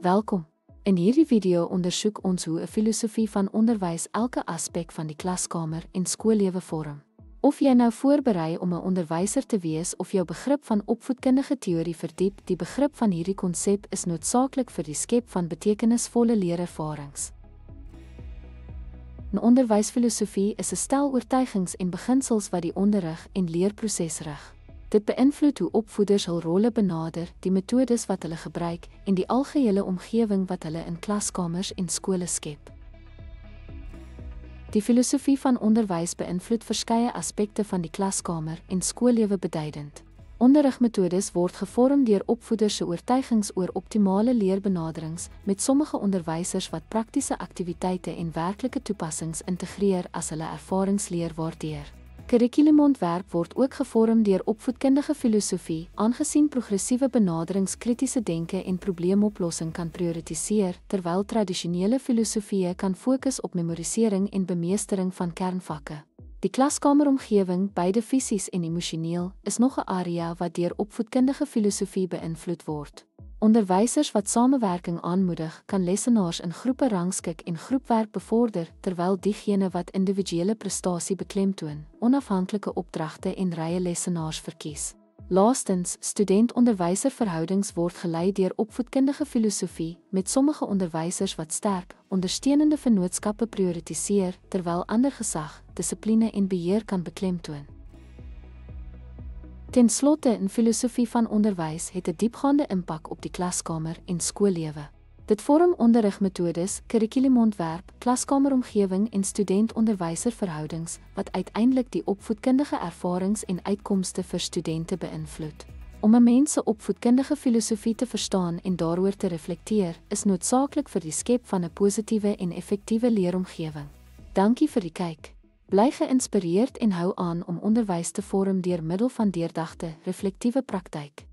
Welkom. In hierdie video ondersoek ons hoe 'n filosofie van onderwys elke aspek van die klaskamer en skoollewe vorm. Of jy nou voorberei om 'n onderwyser te wees of jou begrip van opvoedkundige teorie verdiep, die begrip van hierdie konsep is noodsaaklik vir die skep van betekenisvolle leerervarings. 'n Onderwysfilosofie is 'n stel oortuigings en beginsels wat die onderrig en leerproses rig. Dit beïnvloed hoe opvoeders hul rolle benader, die metodes wat hulle gebruik en die algehele omgewing wat hulle in klaskamers en skole skep. Die filosofie van onderwys beïnvloed verskeie aspekte van die klaskamer en skoollewe beduidend. Onderrigmetodes word gevorm deur opvoeders se oortuigings oor optimale leerbenaderings, met sommige onderwysers wat praktiese aktiwiteite en werklike toepassings integreer as hulle ervaringsleer waardeer. Kurrikulumontwerp word ook gevorm deur opvoedkundige filosofie, aangesien progressiewe benaderings kritiese denke en probleemoplossing kan prioritiseer, terwyl tradisionele filosofieë kan fokus op memorisering en bemeestering van kernvakke. Die klaskameromgewing, beide fisies en emosioneel, is nog 'n area wat deur opvoedkundige filosofie beïnvloed word. Onderwysers wat samewerking aanmoedig, kan lessenaars in groepe rangskik en groepwerk bevorder, terwyl diegene wat individuele prestasie beklemtoon, onafhanklike opdragte en rye lessenaars verkies. Laastens, student-onderwyser verhoudings word gelei deur opvoedkundige filosofie, met sommige onderwysers wat sterk, ondersteunende vennootskappe prioritiseer, terwyl ander gesag, dissipline en beheer kan beklemtoon. Ten slotte, 'n filosofie van onderwys het 'n diepgaande impak op die klaskamer en skoollewe. Dit vorm onderrigmetodes, kurrikulumontwerp, klaskameromgewing en student-onderwyser verhoudings wat uiteindelik die opvoedkundige ervarings en uitkomste vir studente beïnvloed. Om 'n mens se opvoedkundige filosofie te verstaan en daaroor te reflekteer, is noodsaaklik vir die skep van 'n positiewe en effektiewe leeromgewing. Dankie vir die kyk. Bly geïnspireerd en hou aan om onderwys te vorm deur middel van deurdagte, reflektiewe praktyk.